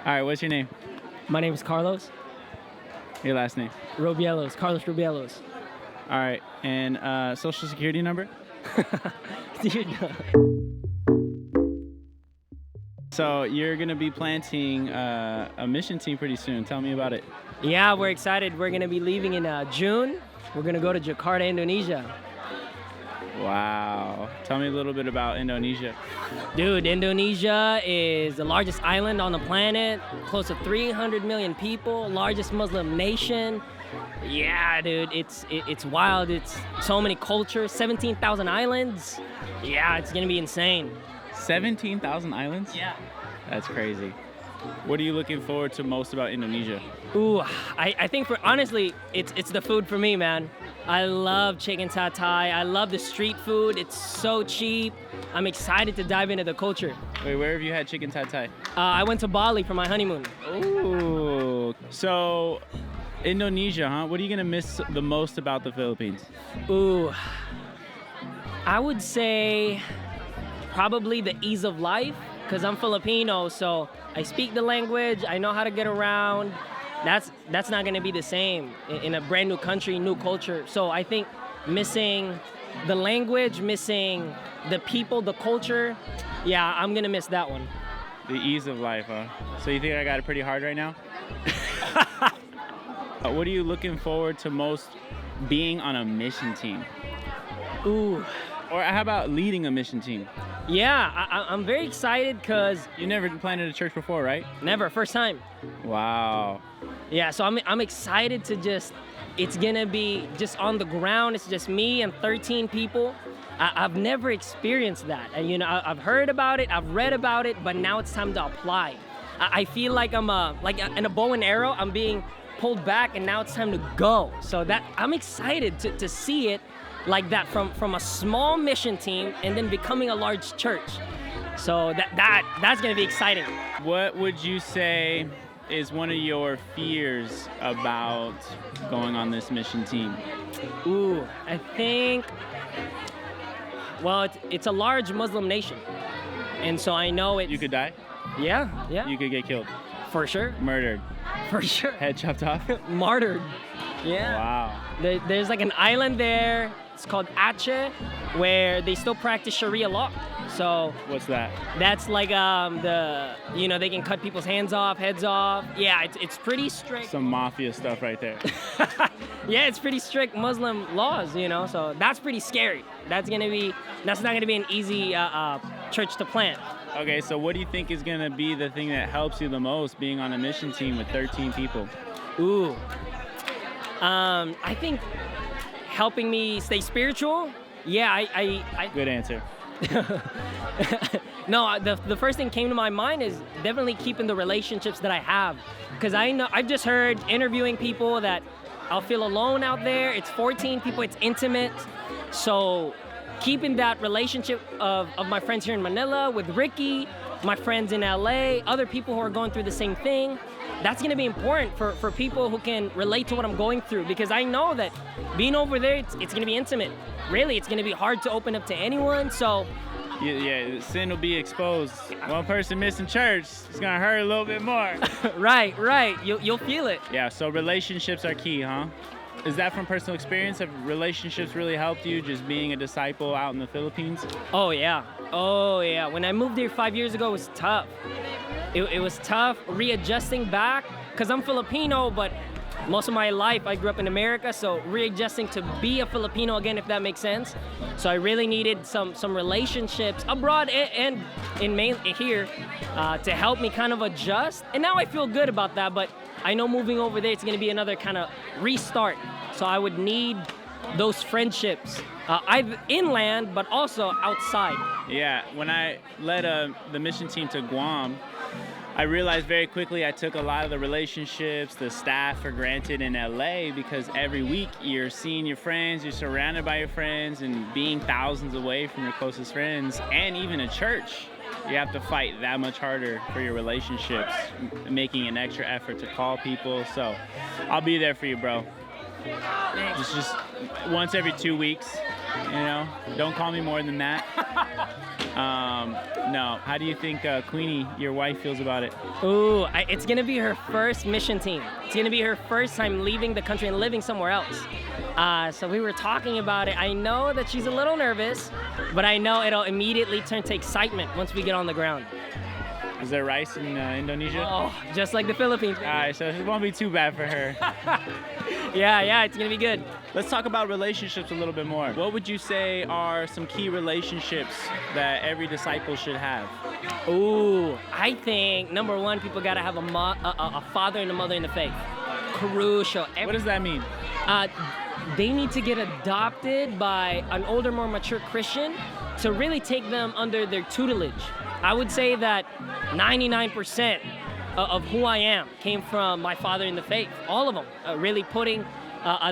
All right, what's your name? My name is Carlos Your last name? Robielos. Carlos Robielos. All right, and social security number? Dude, So you're gonna be planting a mission team pretty soon. Tell me about it. yeah, we're excited. We're gonna be leaving in June. We're gonna go to Jakarta, Indonesia. Wow. Tell me a little bit about Indonesia. Dude, Indonesia is the largest island on the planet, close to 300 million people, largest Muslim nation. Yeah, dude, it's wild. It's so many cultures, 17,000 islands. Yeah, it's gonna be insane. 17,000 islands? Yeah. That's crazy. What are you looking forward to most about Indonesia? Ooh, I think honestly, it's the food for me, man. I love chicken satay. I love the street food. It's so cheap. I'm excited to dive into the culture. Wait, where have you had chicken Thai Thai? I went to Bali for my honeymoon. Ooh. So, Indonesia, huh? What are you gonna miss the most about the Philippines? Ooh, I would say probably the ease of life, because I'm Filipino, so I speak the language. I know how to get around. That's not gonna be the same in a brand new country, new culture. So I think missing the language, missing the people, the culture, yeah, I'm gonna miss that one. The ease of life, huh? So you think I got it pretty hard right now? What are you looking forward to most being on a mission team? Ooh, Or how about leading a mission team? yeah, I'm very excited because You never planted a church before, right? never, first time. Wow. Yeah, so I'm excited to it's gonna be just on the ground. It's just me and 13 people. I've never experienced that. And, I've heard about it, I've read about it, but now it's time to apply. I feel like I'm like in a bow and arrow. I'm being pulled back, and now it's time to go. So that I'm excited to see it like that from a small mission team and then becoming a large church. So that's gonna be exciting. What would you say is one of your fears about going on this mission team? Ooh, I think, well, it's a large Muslim nation, and so I know it's. You could die? Yeah, You could get killed, for sure, murdered, for sure. head chopped off? Martyred. Yeah. Wow. There's like an island there. It's called Aceh, where they still practice Sharia law. So What's that? that's like they can cut people's hands off, heads off. Yeah, it's pretty strict. Some mafia stuff right there. Yeah, it's pretty strict Muslim laws, so that's pretty scary. That's not gonna be an easy church to plant. Okay, so what do you think is gonna be the thing that helps you the most being on a mission team with 13 people? Ooh, I think helping me stay spiritual. Yeah, I Good answer. No, the first thing came to my mind is definitely keeping the relationships that I have, because I've just heard interviewing people that I'll feel alone out there. It's 14 people, it's intimate. So keeping that relationship of my friends here in Manila with Ricky, my friends in LA, other people who are going through the same thing, that's gonna be important for people who can relate to what I'm going through, because I know that being over there, it's gonna be intimate. Really, it's gonna be hard to open up to anyone, so. Yeah, sin will be exposed. One person missing church, it's gonna hurt a little bit more. Right, you'll feel it. Yeah, so relationships are key, huh? Is that from personal experience? Have relationships really helped you just being a disciple out in the Philippines? Oh yeah. When I moved here 5 years ago, it was tough. It was tough readjusting back, because I'm Filipino, but most of my life I grew up in America, so readjusting to be a Filipino again, if that makes sense. So I really needed some relationships abroad and here to help me kind of adjust. And now I feel good about that, but I know moving over there, it's gonna be another kind of restart. So I would need those friendships, either inland, but also outside. Yeah, when I led the mission team to Guam, I realized very quickly I took a lot of the relationships, the staff for granted in LA, because every week you're seeing your friends, you're surrounded by your friends, and being thousands away from your closest friends, and even a church. You have to fight that much harder for your relationships, making an extra effort to call people. So I'll be there for you, bro. Just once every 2 weeks. You know, don't call me more than that. No. How do you think Queenie, your wife, feels about it? Ooh, it's gonna be her first mission team. It's gonna be her first time leaving the country and living somewhere else. So we were talking about it. I know that she's a little nervous, but I know it'll immediately turn to excitement once we get on the ground. Is there rice in Indonesia? Oh, just like the Philippines. All right, so it won't be too bad for her. Yeah, it's gonna be good. Let's talk about relationships a little bit more. What would you say are some key relationships that every disciple should have? Ooh, I think number one, people gotta have a father and a mother in the faith. Crucial. What does that mean? They need to get adopted by an older, more mature Christian to really take them under their tutelage. I would say that 99% of who I am came from my father in the faith. All of them, really putting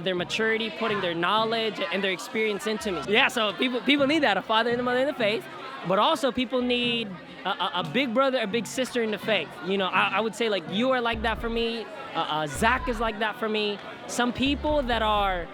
their maturity, putting their knowledge and their experience into me. Yeah, so people need that, a father and a mother in the faith, but also people need a big brother, a big sister in the faith. You know, I would say like you are like that for me. Zach is like that for me. Some people that are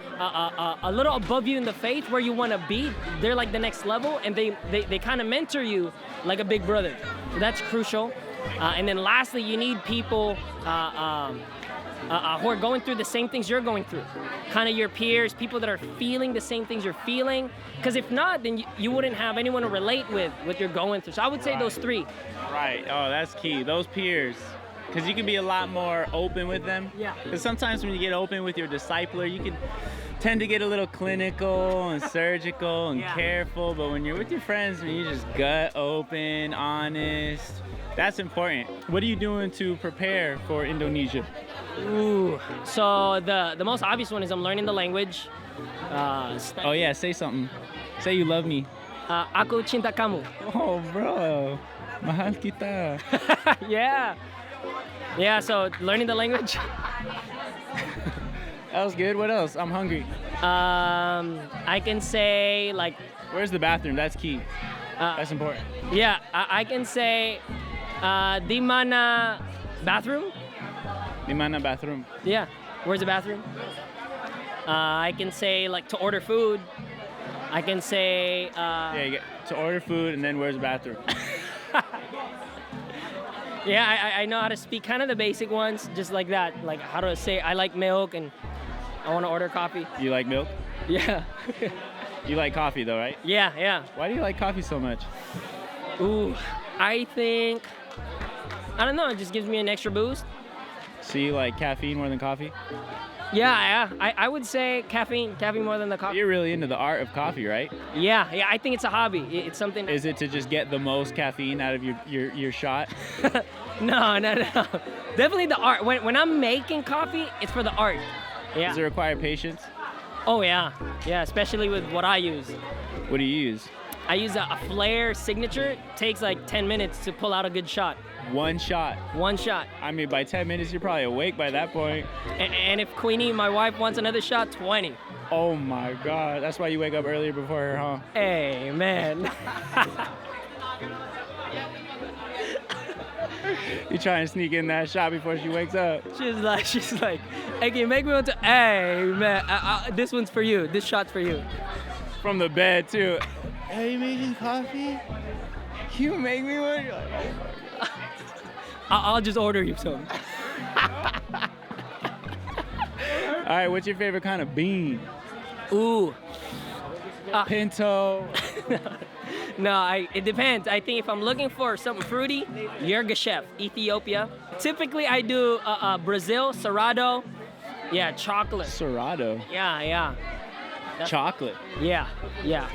a little above you in the faith, where you want to be, they're like the next level, and they kind of mentor you like a big brother. So that's crucial. And then lastly, you need people who are going through the same things you're going through. Kind of your peers, people that are feeling the same things you're feeling. Because if not, then you wouldn't have anyone to relate with what you're going through. So I would say those three. Right. Oh, that's key. Those peers. Because you can be a lot more open with them. Yeah. Because sometimes when you get open with your discipler, you can tend to get a little clinical and surgical and careful. But when you're with your friends, when you just gut open, honest, that's important. What are you doing to prepare for Indonesia? Ooh. So the most obvious one is I'm learning the language. Oh yeah, say something. Say you love me. Aku cinta kamu. Oh bro, mahal kita. Yeah, so learning the language. That was good. What else? I'm hungry. I can say like. Where's the bathroom? That's key. That's important. Yeah, I can say di mana bathroom. Di mana bathroom? Yeah, where's the bathroom? I can say like to order food. I can say. Yeah, you get to order food and then where's the bathroom? Yeah, I know how to speak kind of the basic ones, just like that. Like how to say I like milk and I want to order coffee. You like milk? Yeah. You like coffee though, right? Yeah. Why do you like coffee so much? Ooh, I think, I don't know, it just gives me an extra boost. So you like caffeine more than coffee? Yeah, I would say caffeine more than the coffee. You're really into the art of coffee, right? Yeah, I think it's a hobby. It's something. Is it to just get the most caffeine out of your shot? No. Definitely the art. When I'm making coffee, it's for the art. Yeah. Does it require patience? Oh yeah, especially with what I use. What do you use? I use a Flair signature. It takes like 10 minutes to pull out a good shot. One shot. I mean, by 10 minutes, you're probably awake by that point. And if Queenie, my wife, wants another shot, 20. Oh my God. That's why you wake up earlier before her, huh? Hey, man. You trying to sneak in that shot before she wakes up. She's like, hey, can you make me want to, hey, man, this one's for you. This shot's for you. From the bed, too. Are you making coffee? Can you make me one? You're like, oh my God. I'll just order you some. All right, what's your favorite kind of bean? Ooh. Pinto. No, it depends. I think if I'm looking for something fruity, Yergashef, Ethiopia. Typically, I do Brazil, Cerrado. Yeah, chocolate. Cerrado? Yeah. Chocolate? Yeah.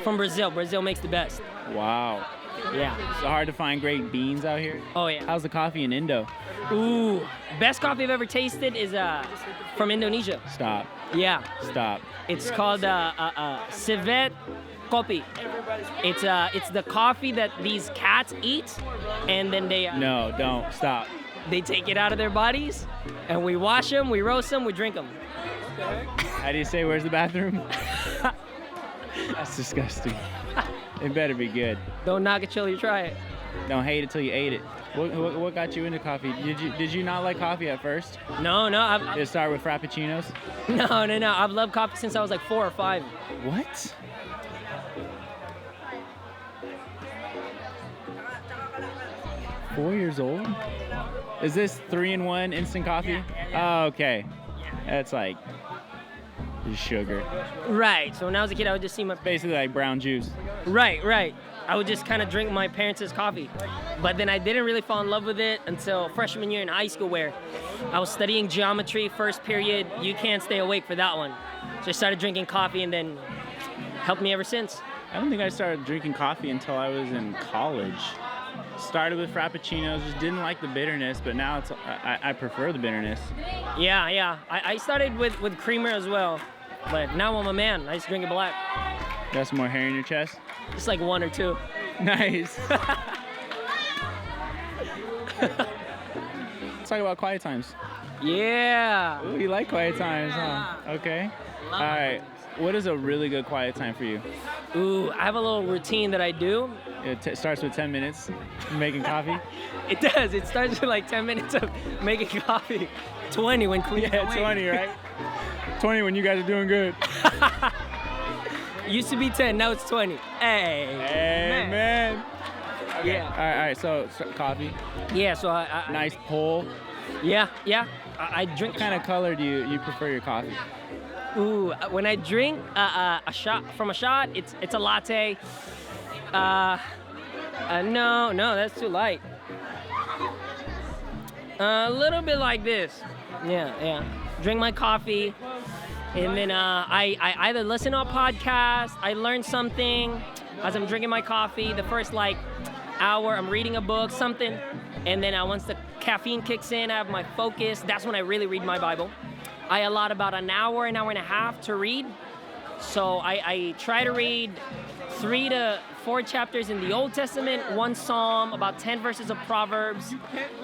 From Brazil. Brazil makes the best. Wow. Yeah. So hard to find great beans out here? Oh, yeah. How's the coffee in Indo? Ooh. Best coffee I've ever tasted is from Indonesia. Stop. Yeah. Stop. It's called civet kopi. It's the coffee that these cats eat, and then they No, don't. Stop. They take it out of their bodies, and we wash them, we roast them, we drink them. How do you say where's the bathroom? That's disgusting. It better be good. Don't knock it till you try it. Don't hate it till you ate it. What got you into coffee? Did you not like coffee at first? No. Did it start with frappuccinos? No. I've loved coffee since I was like 4 or 5. What? 4 years old? Is this 3-in-1 instant coffee? Oh, okay. That's like sugar. Right. So when I was a kid, I would just see my Basically like brown juice. Right. I would just kind of drink my parents' coffee. But then I didn't really fall in love with it until freshman year in high school, where I was studying geometry first period. You can't stay awake for that one. So I started drinking coffee, and then helped me ever since. I don't think I started drinking coffee until I was in college. Started with frappuccinos, just didn't like the bitterness, but now I prefer the bitterness. Yeah. I started with creamer as well, but now I'm a man. I just drink it black. Got some more hair in your chest? Just like 1 or 2. Nice. Let's talk about quiet times. Yeah. Ooh, you like quiet times, huh? Okay. All right. What is a really good quiet time for you? Ooh, I have a little routine that I do. It starts with 10 minutes making coffee. It does. It starts with like 10 minutes of making coffee. 20 when cleaning. Yeah, 20, right? 20 when you guys are doing good. Used to be 10, now it's 20. Hey, man. Okay. Yeah. All right. So coffee. Yeah. So I Nice pull. Yeah. I drink. What kind of color do you prefer your coffee? Ooh, when I drink a shot from a shot, it's a latte. No, that's too light. A little bit like this. Yeah. Drink my coffee, and then I either listen to a podcast, I learn something as I'm drinking my coffee. The first like hour, I'm reading a book, something, and then once the caffeine kicks in, I have my focus. That's when I really read my Bible. I allot about an hour and a half to read. So I try to read 3 to 4 chapters in the Old Testament, 1 Psalm, about 10 verses of Proverbs.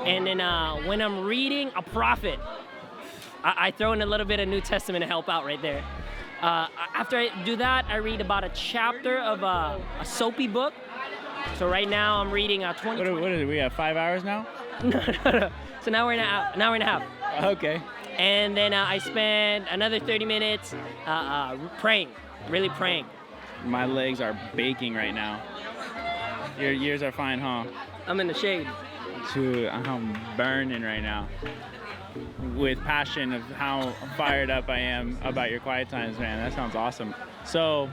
And then when I'm reading a prophet, I throw in a little bit of New Testament to help out right there. After I do that, I read about a chapter of a soapy book. So right now I'm reading 20. What is it? We have 5 hours now? No. So an hour and a half. Okay. And then I spend another 30 minutes praying, really praying. My legs are baking right now. Yours are fine, huh? I'm in the shade. Dude, I'm burning right now. With passion of how fired up I am about your quiet times, man. That sounds awesome. So,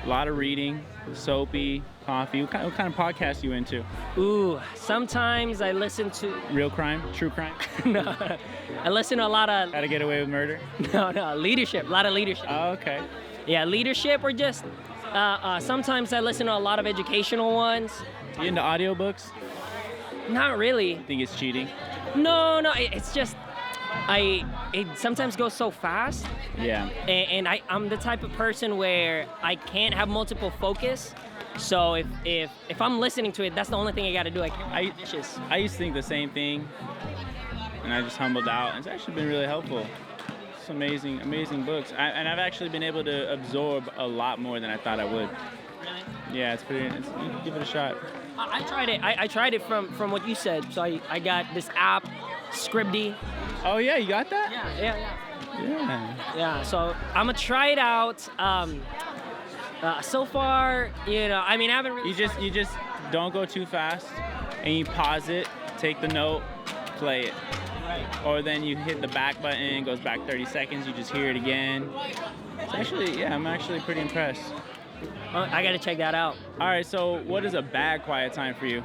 a lot of reading, soapy, coffee. What kind of podcast you into? Ooh, sometimes I listen to... Real crime? True crime? No, I listen to a lot of... How to Get Away with Murder? No, leadership, a lot of leadership. Oh, okay. Yeah, leadership, or just... sometimes I listen to a lot of educational ones. You into audiobooks? Not really. Think it's cheating? No, it's just... It sometimes goes so fast. Yeah. And I'm the type of person where I can't have multiple focus. So if I'm listening to it, that's the only thing I got to do. I used to think the same thing, and I just humbled out. It's actually been really helpful. It's amazing books. And I've actually been able to absorb a lot more than I thought I would. Really? Yeah, you can give it a shot. I tried it. I tried it from what you said. So I got this app, Scribd. Oh yeah, you got that? Yeah. So I'm gonna try it out. So far, I mean, I haven't really. You just don't go too fast, and you pause it, take the note, play it. Right. Or then you hit the back button, it goes back 30 seconds. You just hear it again. I'm actually pretty impressed. I gotta check that out. All right. So, what is a bad quiet time for you?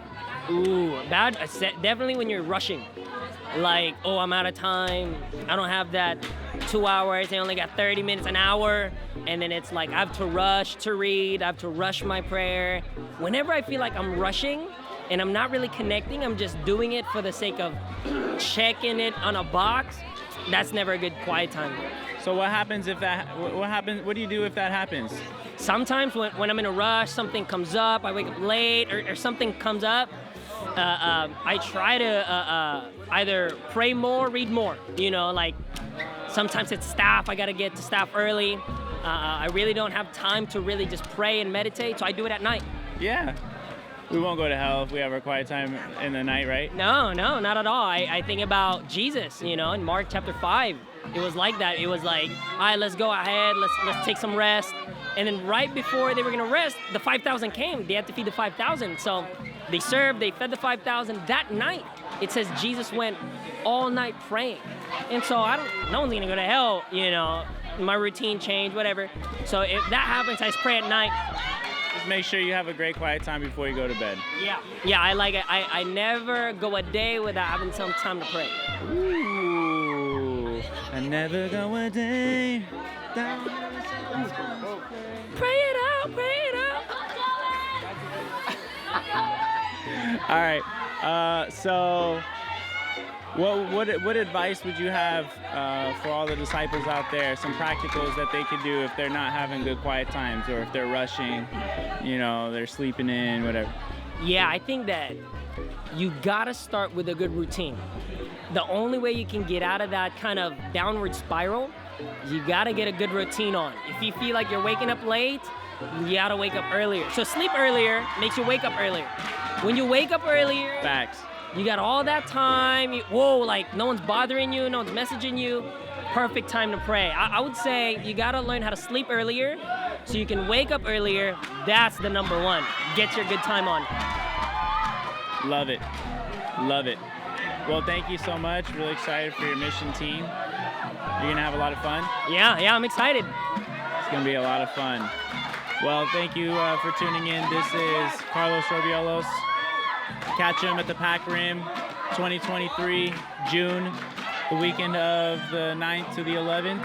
Ooh, bad. Definitely when you're rushing. Like, oh, I'm out of time. I don't have that 2 hours. I only got 30 minutes, an hour. And then it's like I have to rush to read. I have to rush my prayer. Whenever I feel like I'm rushing and I'm not really connecting, I'm just doing it for the sake of checking it on a box. That's never a good quiet time. So what happens if that? What happens? What do you do if that happens? Sometimes when I'm in a rush, something comes up. I wake up late, or something comes up. I try to either pray more, read more. Like sometimes it's staff. I gotta get to staff early. I really don't have time to really just pray and meditate, so I do it at night. Yeah. We won't go to hell if we have our quiet time in the night, right? No, not at all. I think about Jesus, in Mark chapter 5. It was like that. It was like, all right, let's go ahead. Let's take some rest. And then right before they were going to rest, the 5,000 came. They had to feed the 5,000. So They served, they fed the 5,000. That night, it says Jesus went all night praying. And so no one's gonna go to hell, you know, my routine changed, whatever. So if that happens, I just pray at night. Just make sure you have a great quiet time before you go to bed. Yeah, I like it. I never go a day without having some time to pray. Ooh, I never go a day. Pray it out, pray it out. All right. So, what advice would you have for all the disciples out there? Some practicals that they could do if they're not having good quiet times, or if they're rushing, you know, they're sleeping in, whatever. Yeah, I think that you gotta start with a good routine. The only way you can get out of that kind of downward spiral, you gotta get a good routine on. If you feel like you're waking up late, you gotta wake up earlier. So sleep earlier makes you wake up earlier. When you wake up earlier, Facts. you got all that time. Like no one's bothering you, no one's messaging you. Perfect time to pray. I would say you gotta learn how to sleep earlier so you can wake up earlier. That's the number one. Get your good time on. Love it. Love it. Well, thank you so much. Really excited for your mission team. You're gonna have a lot of fun. Yeah, I'm excited. It's gonna be a lot of fun. Well, thank you for tuning in. This is Carlos Robielos. Catch him at the Pack Rim 2023, June, the weekend of the 9th to the 11th.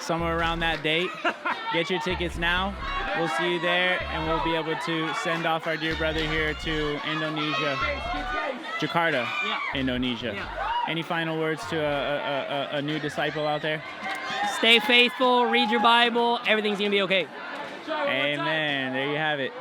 Somewhere around that date. Get your tickets now. We'll see you there, and we'll be able to send off our dear brother here to Indonesia, Jakarta, Indonesia. Any final words to a new disciple out there? Stay faithful, read your Bible, everything's gonna be okay. Amen. There you have it.